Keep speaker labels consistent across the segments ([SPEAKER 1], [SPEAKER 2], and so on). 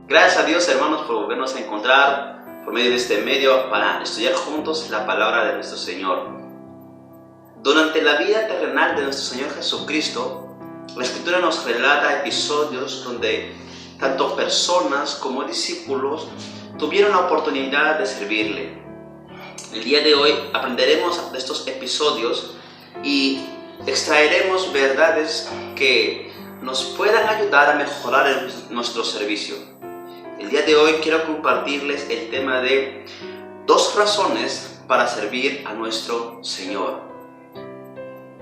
[SPEAKER 1] Gracias a Dios, hermanos, por volvernos a encontrar por medio de este medio para estudiar juntos la palabra de nuestro Señor. Durante la vida terrenal de nuestro Señor Jesucristo, la Escritura nos relata episodios donde tanto personas como discípulos tuvieron la oportunidad de servirle. El día de hoy aprenderemos de estos episodios y extraeremos verdades que nos puedan ayudar a mejorar nuestro servicio. El día de hoy quiero compartirles el tema de 2 razones para servir a nuestro Señor.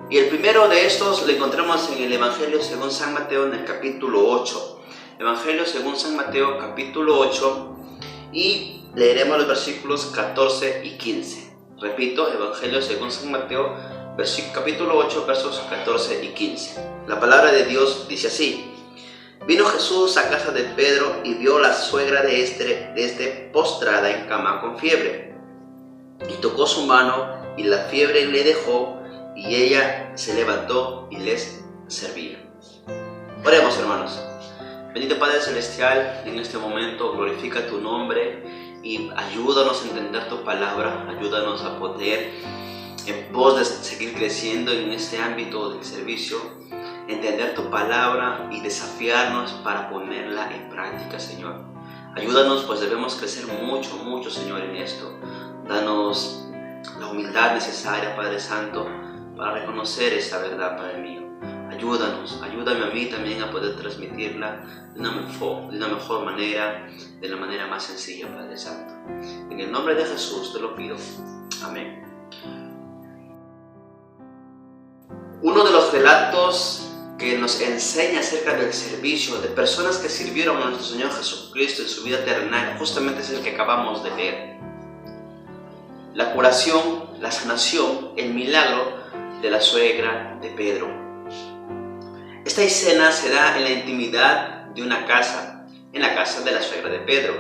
[SPEAKER 1] Y el primero de estos lo encontramos en el Evangelio según San Mateo en el capítulo 8. Evangelio según San Mateo capítulo 8 y leeremos los versículos 14 y 15. Repito, Evangelio según San Mateo capítulo 8 versos 14 y 15. La palabra de Dios dice así: Vino Jesús a casa de Pedro y vio a la suegra de este postrada en cama con fiebre. Y tocó su mano y la fiebre le dejó y ella se levantó y les servía. Oremos, hermanos. Bendito Padre Celestial, en este momento glorifica tu nombre y ayúdanos a entender tu palabra, ayúdanos a poder, en pos de seguir creciendo en este ámbito del servicio, entender tu palabra y desafiarnos para ponerla en práctica, Señor. Ayúdanos, pues debemos crecer mucho, Señor, en esto. Danos la humildad necesaria, Padre Santo, para reconocer esta verdad, Padre mío. Ayúdame a mí también a poder transmitirla de una mejor manera, de la manera más sencilla, Padre Santo. En el nombre de Jesús te lo pido. Amén. Uno de los relatos que nos enseña acerca del servicio de personas que sirvieron a nuestro Señor Jesucristo en su vida terrenal justamente es el que acabamos de leer. La curación, la sanación, el milagro de la suegra de Pedro. Esta escena se da en la intimidad de una casa, en la casa de la suegra de Pedro,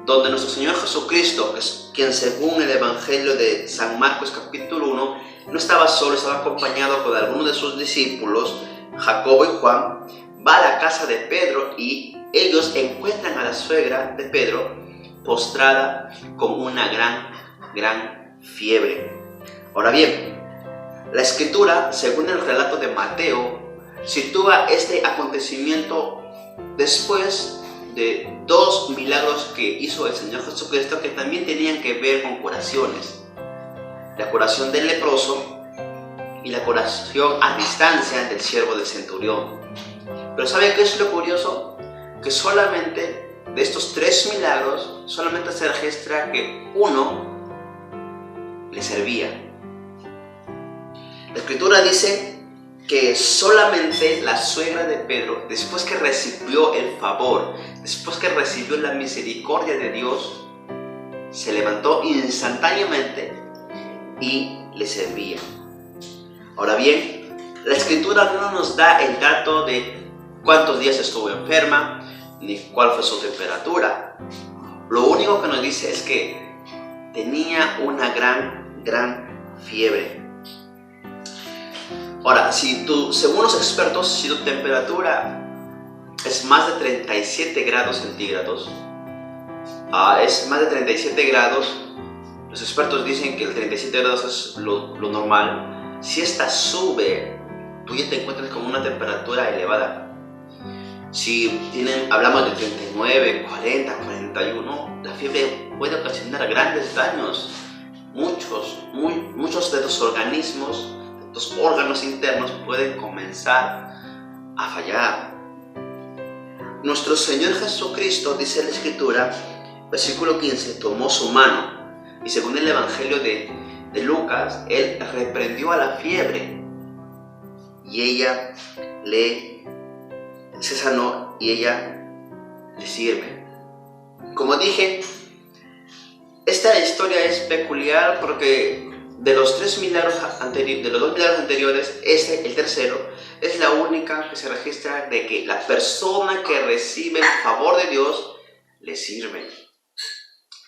[SPEAKER 1] donde nuestro Señor Jesucristo, quien según el Evangelio de San Marcos capítulo 1, no estaba solo, estaba acompañado con algunos de sus discípulos, Jacobo y Juan, va a la casa de Pedro y ellos encuentran a la suegra de Pedro postrada con una gran fiebre. Ahora bien, la Escritura, según el relato de Mateo, sitúa este acontecimiento después de 2 milagros que hizo el Señor Jesucristo que también tenían que ver con curaciones. La curación del leproso y la curación a distancia del siervo del centurión. Pero ¿sabe qué es lo curioso? Que solamente de estos 3 milagros, solamente se registra que uno le servía. La Escritura dice que solamente la suegra de Pedro, después que recibió el favor, después que recibió la misericordia de Dios, se levantó instantáneamente y le servía. Ahora bien, la Escritura no nos da el dato de cuántos días estuvo enferma, ni cuál fue su temperatura. Lo único que nos dice es que tenía una gran fiebre. Ahora, según los expertos, si tu temperatura es más de 37 grados centígrados, es más de 37 grados, los expertos dicen que el 37 grados es lo normal. Si esta sube, tú ya te encuentras con una temperatura elevada. Si hablamos de 39, 40, 41, la fiebre puede ocasionar grandes daños. Muchos de los organismos, de los órganos internos pueden comenzar a fallar. Nuestro Señor Jesucristo, dice la Escritura, versículo 15, tomó su mano y según el Evangelio de Lucas, Él reprendió a la fiebre y ella se sanó y ella le sirve. Como dije, esta historia es peculiar porque de los dos milagros anteriores, el tercero, es la única que se registra de que la persona que recibe el favor de Dios le sirve.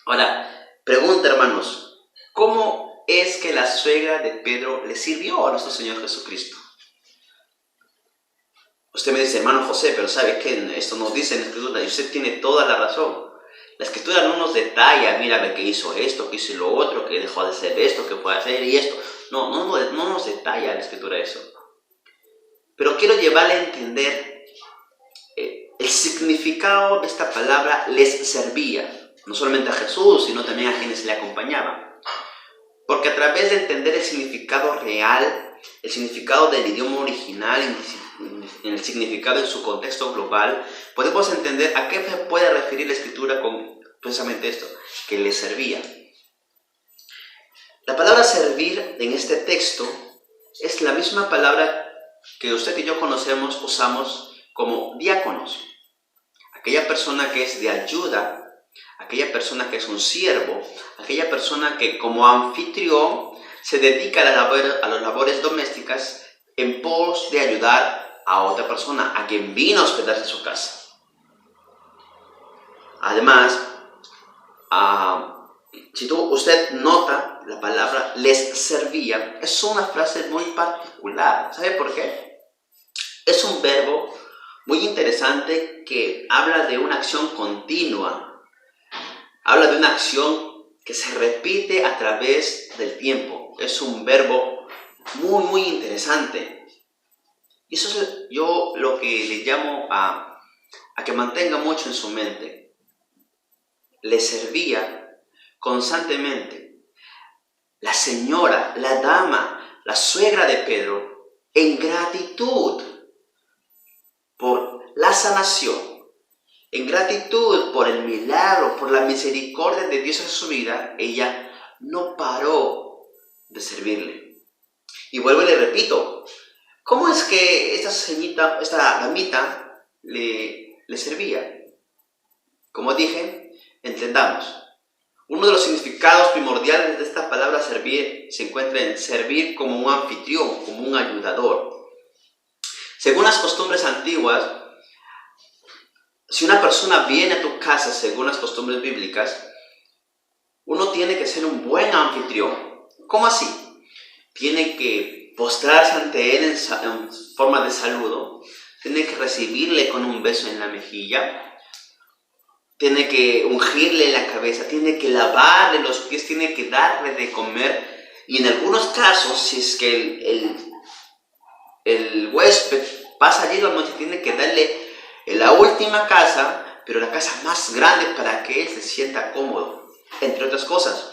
[SPEAKER 1] Ahora, pregunta, hermanos, ¿cómo es que la suegra de Pedro le sirvió a nuestro Señor Jesucristo? Usted me dice, hermano José, pero ¿sabe qué? Esto nos dice en la Escritura y usted tiene toda la razón. La Escritura no nos detalla, mira, que hizo esto, que hizo lo otro, que dejó de hacer esto, que fue a hacer y esto. No nos detalla la Escritura eso. Pero quiero llevarle a entender el significado de esta palabra les servía. No solamente a Jesús, sino también a quienes le acompañaban. Porque a través de entender el significado real, el significado del idioma original, en el significado en su contexto global, podemos entender a qué se puede referir la Escritura con precisamente esto, que le servía. La palabra servir en este texto es la misma palabra que usted y yo usamos como diáconos. Aquella persona que es de ayuda, aquella persona que es un siervo, aquella persona que como anfitrión se dedica a las labores domésticas en pos de ayudar a otra persona, a quien vino a hospedarse en su casa. Además, si usted nota la palabra les servía, es una frase muy particular. ¿Sabe por qué? Es un verbo muy interesante que habla de una acción continua. Habla de una acción que se repite a través del tiempo. Es un verbo muy interesante. Y eso es yo lo que le llamo a que mantenga mucho en su mente. Le servía constantemente. La señora, la dama, la suegra de Pedro, en gratitud por la sanación, en gratitud por el milagro, por la misericordia de Dios en su vida, ella no paró de servirle. Y vuelvo y le repito, ¿cómo es que esta damita le servía? Como dije, entendamos. Uno de los significados primordiales de esta palabra servir se encuentra en servir como un anfitrión, como un ayudador. Según las costumbres antiguas, si una persona viene a tu casa según las costumbres bíblicas, uno tiene que ser un buen anfitrión. ¿Cómo así? Tiene que postrarse ante él en forma de saludo, tiene que recibirle con un beso en la mejilla, tiene que ungirle la cabeza, tiene que lavarle los pies, tiene que darle de comer. Y en algunos casos, si es que el huésped pasa allí la noche, tiene que darle la última casa, pero la casa más grande para que él se sienta cómodo, entre otras cosas.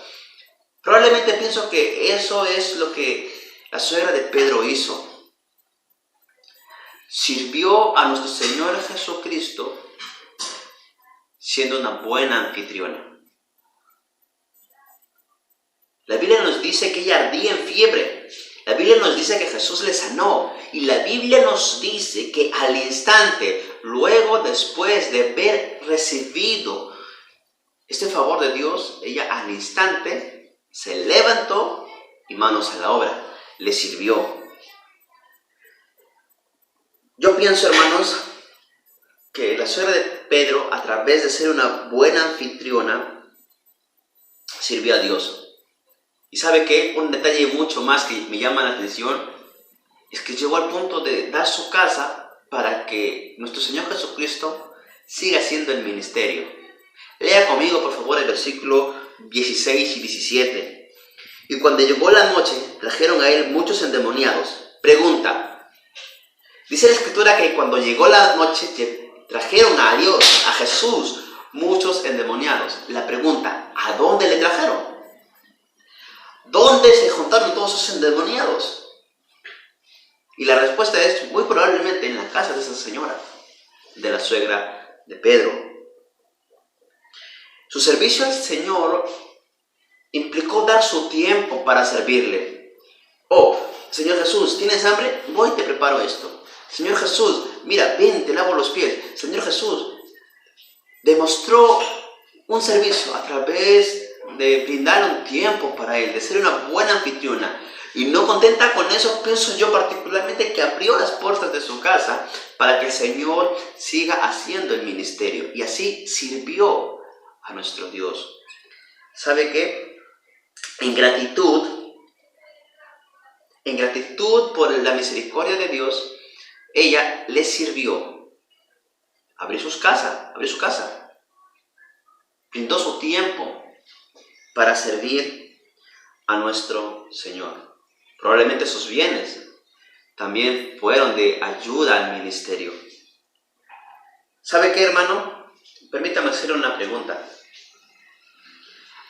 [SPEAKER 1] Probablemente pienso que eso es lo que la suegra de Pedro hizo. Sirvió a nuestro Señor Jesucristo siendo una buena anfitriona. La Biblia nos dice que ella ardía en fiebre. La Biblia nos dice que Jesús le sanó. Y la Biblia nos dice que al instante, luego después de haber recibido este favor de Dios, ella al instante se levantó y manos a la obra. Le sirvió. Yo pienso, hermanos, que la suegra de Pedro, a través de ser una buena anfitriona, sirvió a Dios. Y ¿sabe qué? Un detalle mucho más que me llama la atención es que llegó al punto de dar su casa para que nuestro Señor Jesucristo siga haciendo el ministerio. Lea conmigo, por favor, el versículo 16 y 17. Y cuando llegó la noche, trajeron a él muchos endemoniados. Pregunta. Dice la Escritura que cuando llegó la noche, trajeron a Dios, a Jesús, muchos endemoniados. La pregunta, ¿a dónde le trajeron? ¿Dónde se juntaron todos esos endemoniados? Y la respuesta es muy probablemente en la casa de esa señora, de la suegra de Pedro. Su servicio al Señor implicó dar su tiempo para servirle. Oh, Señor Jesús, ¿tienes hambre? Voy y te preparo esto. Señor Jesús, mira, ven, te lavo los pies. Señor Jesús demostró un servicio a través de brindarle un tiempo para él, de ser una buena anfitriona. Y no contenta con eso, pienso yo particularmente que abrió las puertas de su casa para que el Señor siga haciendo el ministerio. Y así sirvió a nuestro Dios. ¿Sabe qué? En gratitud por la misericordia de Dios, ella le sirvió. Abrió su casa. Brindó su tiempo para servir a nuestro Señor. Probablemente sus bienes también fueron de ayuda al ministerio. ¿Sabe qué, hermano? Permítame hacerle una pregunta.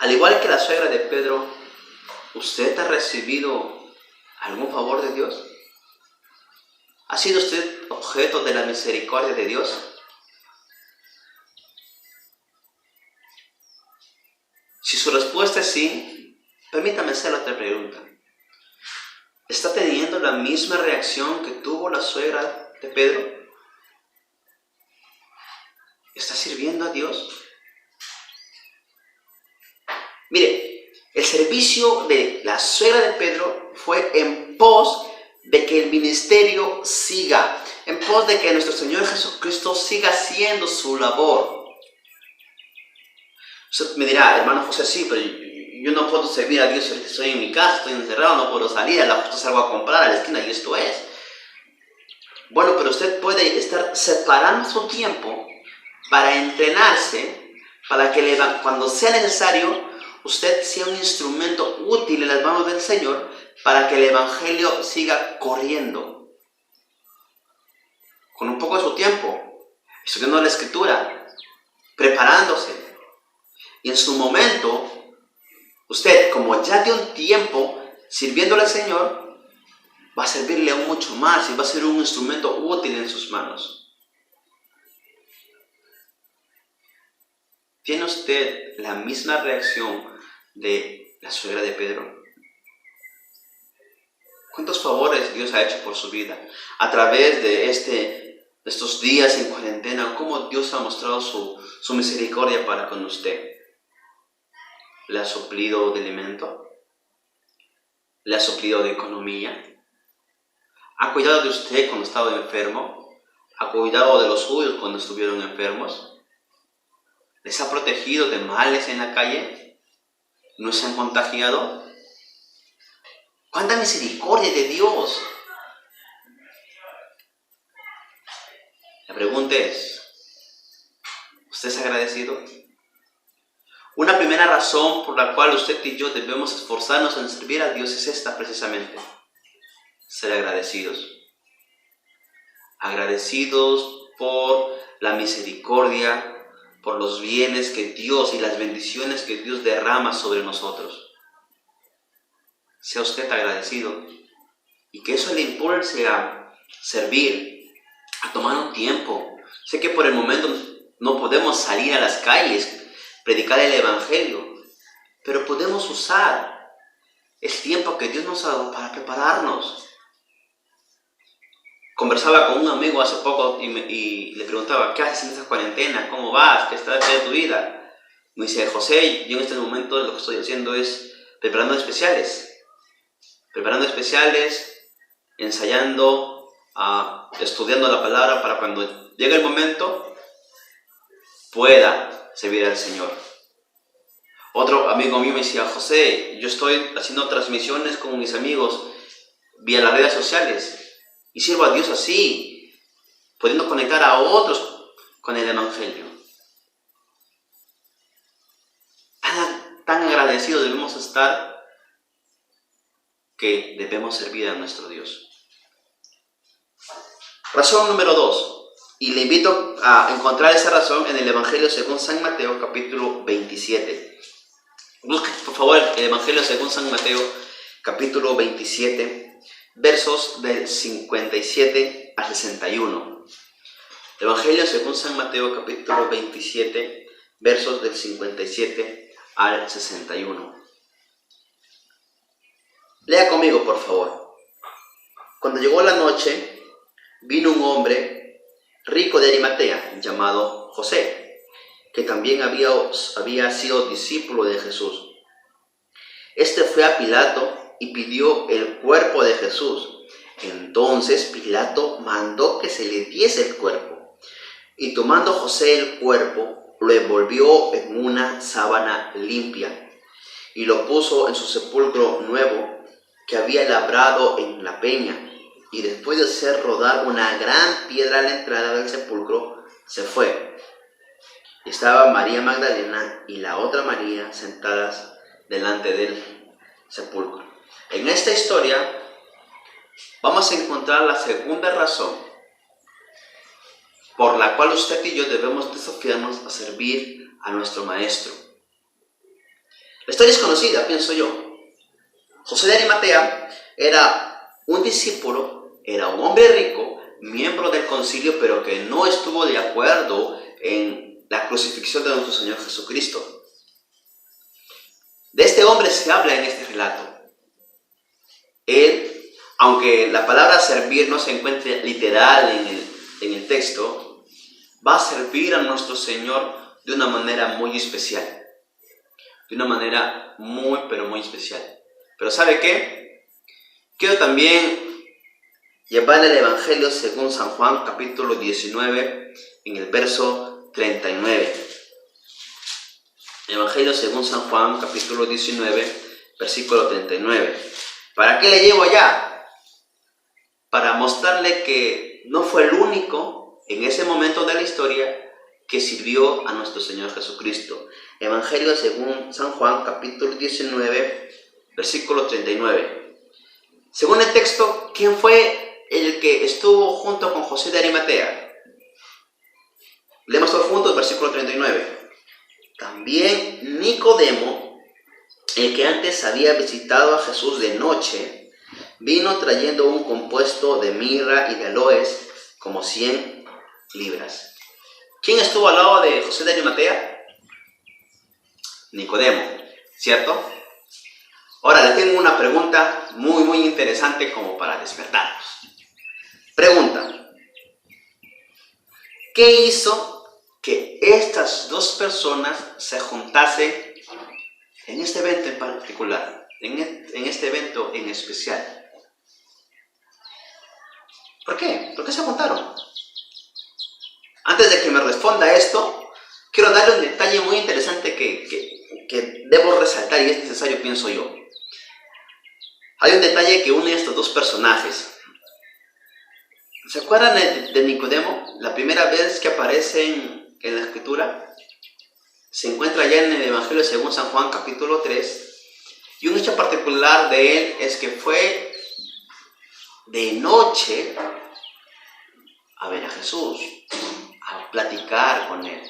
[SPEAKER 1] Al igual que la suegra de Pedro, ¿usted ha recibido algún favor de Dios? ¿Ha sido usted objeto de la misericordia de Dios? Si su respuesta es sí, permítame hacer otra pregunta. ¿Está teniendo la misma reacción que tuvo la suegra de Pedro? ¿Está sirviendo a Dios? Mire, el servicio de la suegra de Pedro fue en pos de que el ministerio siga, en pos de que nuestro Señor Jesucristo siga haciendo su labor. Usted me dirá, hermano José, sí, pero yo no puedo servir a Dios ahorita estoy en mi casa, estoy encerrado, no puedo salir, a la justo salgo a comprar a la esquina y esto es. Bueno, pero usted puede estar separando su tiempo para entrenarse, para que cuando sea necesario, usted sea un instrumento útil en las manos del Señor para que el Evangelio siga corriendo. Con un poco de su tiempo, estudiando la Escritura, preparándose. Y en su momento, usted, como ya dio un tiempo sirviéndole al Señor, va a servirle aún mucho más y va a ser un instrumento útil en sus manos. ¿Tiene usted la misma reacción de la suegra de Pedro? ¿Cuántos favores Dios ha hecho por su vida? A través de estos días en cuarentena, ¿cómo Dios ha mostrado su misericordia para con usted? ¿Le ha suplido de alimento? ¿Le ha suplido de economía? ¿Ha cuidado de usted cuando estaba enfermo? ¿Ha cuidado de los suyos cuando estuvieron enfermos? ¿Les ha protegido de males en la calle? ¿No se han contagiado? ¡Cuánta misericordia de Dios! La pregunta es, ¿usted es agradecido? Una primera razón por la cual usted y yo debemos esforzarnos en servir a Dios es esta precisamente: ser agradecidos. Agradecidos por la misericordia, por los bienes que Dios y las bendiciones que Dios derrama sobre nosotros. Sea usted agradecido y que eso le impulse a servir, a tomar un tiempo. Sé que por el momento no podemos salir a las calles, predicar el Evangelio, pero podemos usar el tiempo que Dios nos ha dado para prepararnos. Conversaba con un amigo hace poco y le preguntaba, ¿qué haces en esta cuarentena? ¿Cómo vas? ¿Qué está de tu vida? Me dice, José, yo en este momento lo que estoy haciendo es preparando especiales, ensayando, estudiando la palabra para cuando llegue el momento pueda servir al Señor. Otro amigo mío me decía, José, yo estoy haciendo transmisiones con mis amigos vía las redes sociales y sirvo a Dios así, pudiendo conectar a otros con el Evangelio. Tan agradecidos debemos estar que debemos servir a nuestro Dios. Razón número 2, y le invito a encontrar esa razón en el Evangelio según San Mateo, capítulo 27. Busque, por favor, el Evangelio según San Mateo, capítulo 27, versos del 57 al 61. Evangelio según San Mateo, capítulo 27, versos del 57 al 61. Lea conmigo, por favor. Cuando llegó la noche, vino un hombre rico de Arimatea, llamado José, que también había sido discípulo de Jesús. Este fue a Pilato y pidió el cuerpo de Jesús. Entonces Pilato mandó que se le diese el cuerpo. Y tomando José el cuerpo, lo envolvió en una sábana limpia y lo puso en su sepulcro nuevo que había labrado en la peña. Y después de hacer rodar una gran piedra a la entrada del sepulcro, se fue. Estaba María Magdalena y la otra María sentadas delante del sepulcro. En esta historia vamos a encontrar la segunda razón por la cual usted y yo debemos desafiarnos a servir a nuestro Maestro. La historia es conocida, pienso yo. José de Arimatea era un discípulo, era un hombre rico, miembro del concilio, pero que no estuvo de acuerdo en la crucifixión de nuestro Señor Jesucristo. De este hombre se habla en este relato. Él, aunque la palabra servir no se encuentre literal en el texto, va a servir a nuestro Señor de una manera muy especial. De una manera muy, pero muy especial. Pero ¿sabe qué? Quiero también llevar el Evangelio según San Juan, capítulo 19, en el verso 39. Evangelio según San Juan, capítulo 19, versículo 39. ¿Para qué le llevo allá? Para mostrarle que no fue el único en ese momento de la historia que sirvió a nuestro Señor Jesucristo. Evangelio según San Juan, capítulo 19, versículo 39. Según el texto, ¿quién fue el que estuvo junto con José de Arimatea? Leemos todos juntos, versículo 39. También Nicodemo, el que antes había visitado a Jesús de noche, vino trayendo un compuesto de mirra y de aloes, como 100 libras. ¿Quién estuvo al lado de José de Arimatea? Nicodemo, ¿cierto? Ahora le tengo una pregunta muy, muy interesante como para despertarnos. Pregunta: ¿qué hizo que estas dos personas se juntasen en este evento en particular, en este evento en especial? ¿Por qué? ¿Por qué se juntaron? Antes de que me responda esto, quiero darle un detalle muy interesante que debo resaltar y es necesario, pienso yo. Hay un detalle que une a estos dos personajes. ¿Se acuerdan de Nicodemo? La primera vez que aparece en la Escritura se encuentra ya en el Evangelio según San Juan, capítulo 3. Y un hecho particular de él es que fue de noche a ver a Jesús, a platicar con él.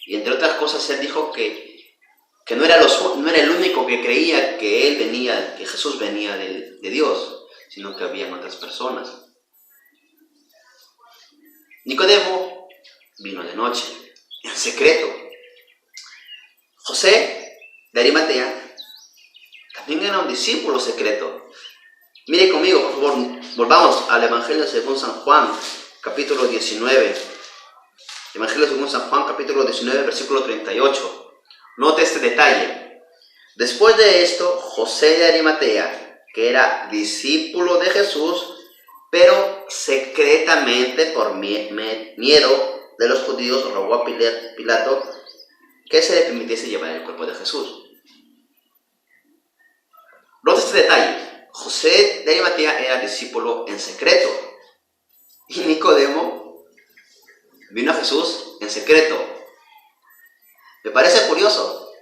[SPEAKER 1] Y entre otras cosas, él dijo que no era el único que creía que Jesús venía de Dios, sino que había otras personas. Nicodemo vino de noche, en secreto. José de Arimatea también era un discípulo secreto. Mire conmigo, por favor, volvamos al Evangelio según San Juan, capítulo 19. Evangelio según San Juan, capítulo 19, versículo 38. Note este detalle. Después de esto, José de Arimatea, que era discípulo de Jesús, pero secretamente por miedo de los judíos, rogó a Pilato que se le permitiese llevar el cuerpo de Jesús. Note este detalle. José de Arimatea era discípulo en secreto. Y Nicodemo vino a Jesús en secreto. Me parece curioso.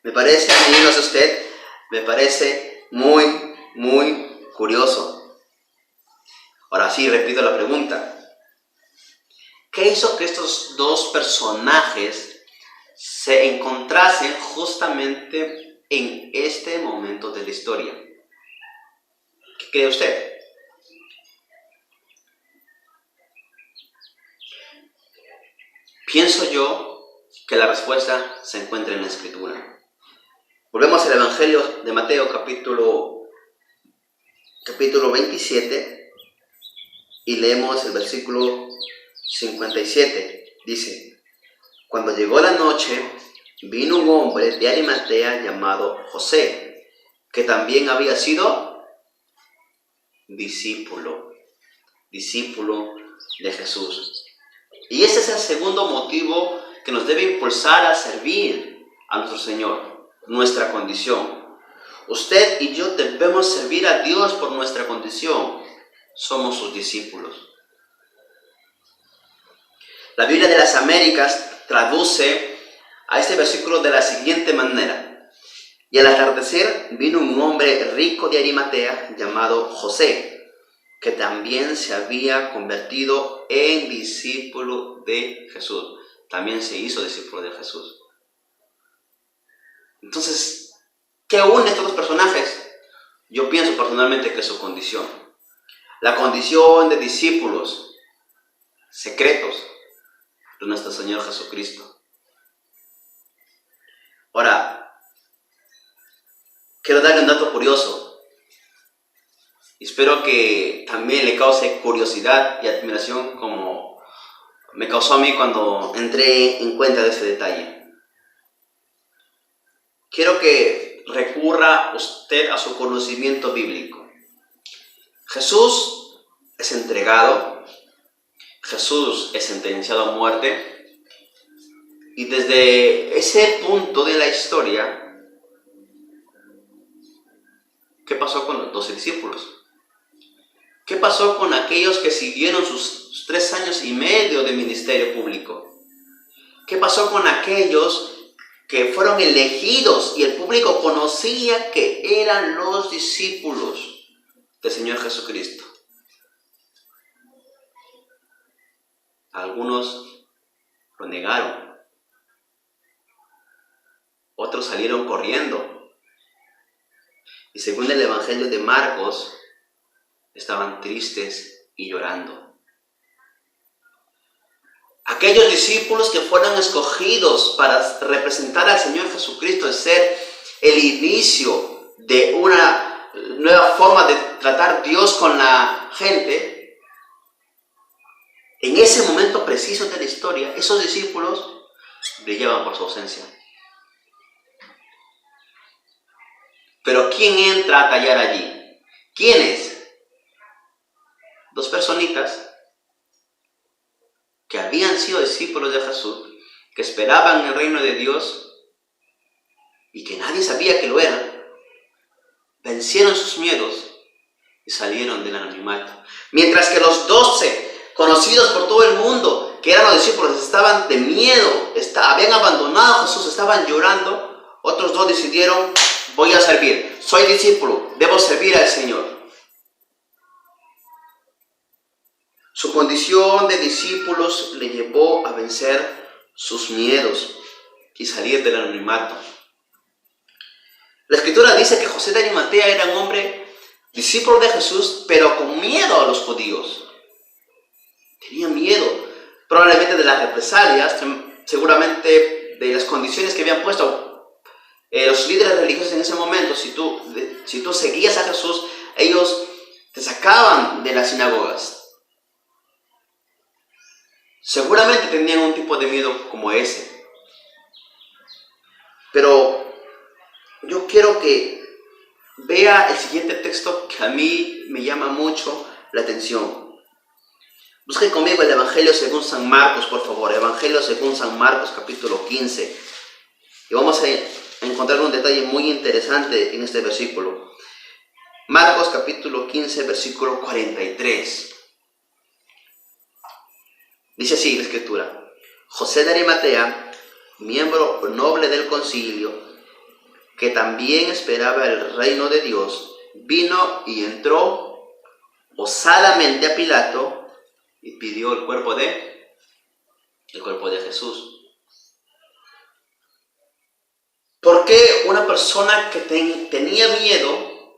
[SPEAKER 1] Me parece, y no sé usted, me parece muy, muy curioso. Ahora sí, repito la pregunta. ¿Qué hizo que estos dos personajes se encontrasen justamente en este momento de la historia? ¿Qué cree usted? Pienso yo que la respuesta se encuentra en la Escritura. Volvemos al Evangelio de Mateo, capítulo 27, y leemos el versículo 57. Dice: cuando llegó la noche, vino un hombre de Arimatea llamado José, que también había sido discípulo de Jesús. Y ese es el segundo motivo que nos debe impulsar a servir a nuestro Señor, nuestra condición. Usted y yo debemos servir a Dios por nuestra condición. Somos sus discípulos. La Biblia de las Américas traduce a este versículo de la siguiente manera: y al atardecer vino un hombre rico de Arimatea llamado José, que también se había convertido en discípulo de Jesús. También se hizo discípulo de Jesús. Entonces, ¿qué une estos dos personajes? Yo pienso personalmente que es su condición. La condición de discípulos secretos de nuestro Señor Jesucristo. Ahora, quiero darle un dato curioso. Espero que también le cause curiosidad y admiración como me causó a mí cuando entré en cuenta de ese detalle. Quiero que recurra usted a su conocimiento bíblico. Jesús es entregado, Jesús es sentenciado a muerte, y desde ese punto de la historia, ¿qué pasó con los 12 discípulos? ¿Qué pasó con aquellos que siguieron sus 3 años y medio de ministerio público? ¿Qué pasó con aquellos que fueron elegidos y el público conocía que eran los discípulos del Señor Jesucristo? Algunos lo negaron, otros salieron corriendo, y según el Evangelio de Marcos, estaban tristes y llorando. Aquellos discípulos que fueron escogidos para representar al Señor Jesucristo, de ser el inicio de una nueva forma de tratar Dios con la gente, en ese momento preciso de la historia, esos discípulos brillaban por su ausencia. Pero ¿quién entra a tallar allí? ¿Quiénes? 2 personitas que habían sido discípulos de Jesús, que esperaban el reino de Dios y que nadie sabía que lo eran, vencieron sus miedos y salieron del anonimato. Mientras que los 12, conocidos por todo el mundo, que eran los discípulos, estaban de miedo, habían abandonado a Jesús, estaban llorando, otros 2 decidieron: voy a servir, soy discípulo, debo servir al Señor. Su condición de discípulos le llevó a vencer sus miedos y salir del anonimato. La Escritura dice que José de Arimatea era un hombre discípulo de Jesús, pero con miedo a los judíos. Tenía miedo, probablemente de las represalias, seguramente de las condiciones que habían puesto los líderes religiosos en ese momento. Si tú seguías a Jesús, ellos te sacaban de las sinagogas. Seguramente tenían un tipo de miedo como ese. Pero yo quiero que vea el siguiente texto que a mí me llama mucho la atención. Busque conmigo el Evangelio según San Marcos, por favor. Evangelio según San Marcos, capítulo 15. Y vamos a encontrar un detalle muy interesante en este versículo. Marcos, capítulo 15, versículo 43. Dice así la Escritura: José de Arimatea, miembro noble del concilio, que también esperaba el reino de Dios, vino y entró osadamente a Pilato y pidió el cuerpo de Jesús. ¿Por qué una persona que tenía miedo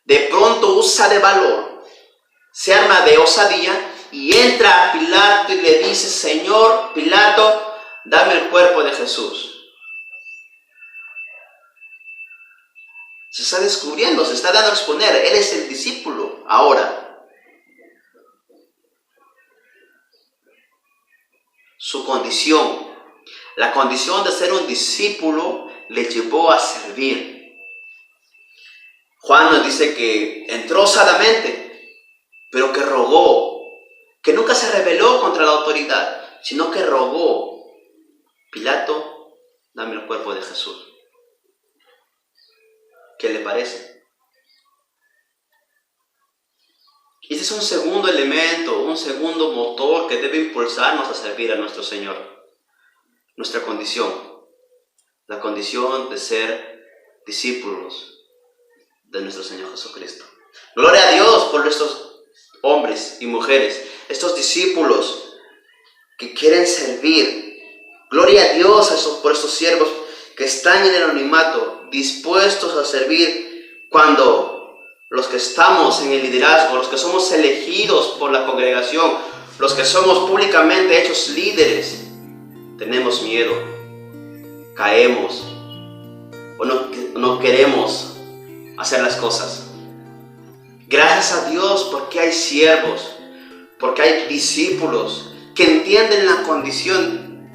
[SPEAKER 1] de pronto usa de valor, se arma de osadía y entra a Pilato y le dice: Señor Pilato, dame el cuerpo de Jesús? Se está descubriendo, se está dando a exponer. Él es el discípulo ahora. Su condición. La condición de ser un discípulo le llevó a servir. Juan nos dice que entró osadamente, pero que rogó, que nunca se rebeló contra la autoridad, sino que rogó: Pilato, dame el cuerpo de Jesús. ¿Qué le parece? Ese es un segundo elemento, un segundo motor que debe impulsarnos a servir a nuestro Señor. Nuestra condición, la condición de ser discípulos de nuestro Señor Jesucristo. Gloria a Dios por estos hombres y mujeres, estos discípulos que quieren servir. Gloria a Dios por estos siervos que están en el anonimato, dispuestos a servir cuando los que estamos en el liderazgo, los que somos elegidos por la congregación, los que somos públicamente hechos líderes, tenemos miedo, caemos o no queremos hacer las cosas. Gracias a Dios porque hay siervos, porque hay discípulos que entienden la condición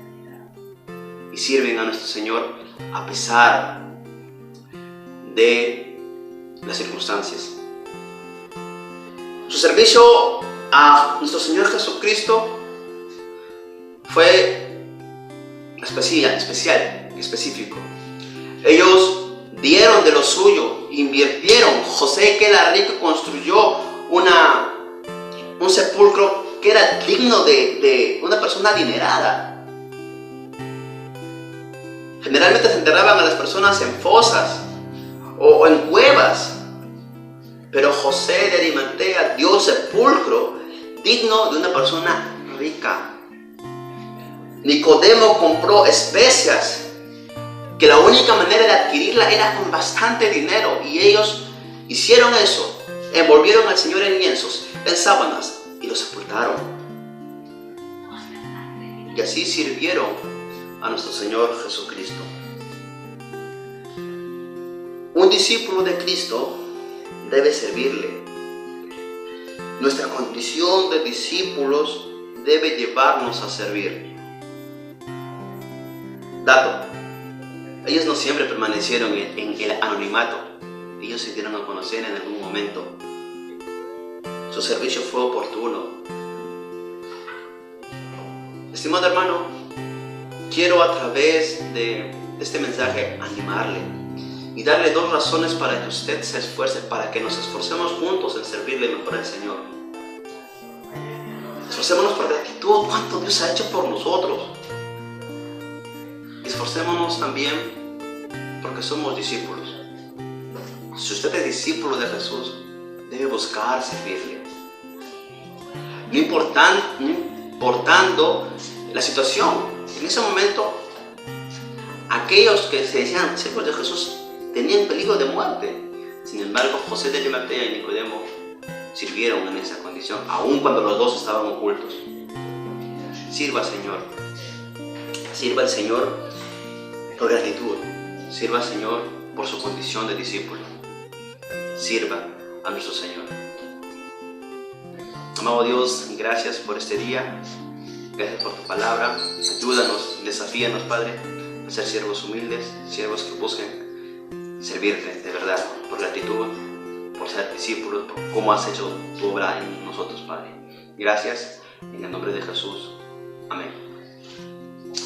[SPEAKER 1] y sirven a nuestro Señor a pesar de las circunstancias. Su servicio a nuestro Señor Jesucristo fue especial, específico. Ellos dieron de lo suyo, invirtieron. José, que era rico, construyó un sepulcro que era digno de una persona adinerada. Generalmente se enterraban a las personas en fosas o en cuevas, pero José de Arimatea dio sepulcro digno de una persona rica. Nicodemo compró especias que la única manera de adquirirla era con bastante dinero, y ellos hicieron eso, envolvieron al Señor en lienzos, en sábanas, y lo sepultaron. Y así sirvieron a nuestro Señor Jesucristo. Un discípulo de Cristo debe servirle. Nuestra condición de discípulos debe llevarnos a servir. Dato: ellos no siempre permanecieron en el anonimato. Ellos se dieron a conocer en algún momento. Su servicio fue oportuno. Estimado hermano, quiero a través de este mensaje animarle y darle 2 razones para que usted se esfuerce, para que nos esforcemos juntos en servirle mejor al Señor. Esforcémonos por gratitud, cuánto Dios ha hecho por nosotros. Esforcémonos también porque somos discípulos. Si usted es discípulo de Jesús, debe buscar servirle. No importando la situación. En ese momento, aquellos que se decían siervos de Jesús tenían peligro de muerte. Sin embargo, José de Arimatea y Nicodemo sirvieron en esa condición, aun cuando los dos estaban ocultos. Sirva al Señor. Sirva al Señor por gratitud. Sirva al Señor por su condición de discípulo. Sirva a nuestro Señor. Amado Dios, gracias por este día. Gracias por tu palabra. Ayúdanos, desafíanos, Padre, a ser siervos humildes, siervos que busquen servirte de verdad, por gratitud, por ser discípulos, por cómo has hecho tu obra en nosotros, Padre. Gracias, en el nombre de Jesús. Amén.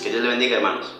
[SPEAKER 1] Que Dios le bendiga, hermanos.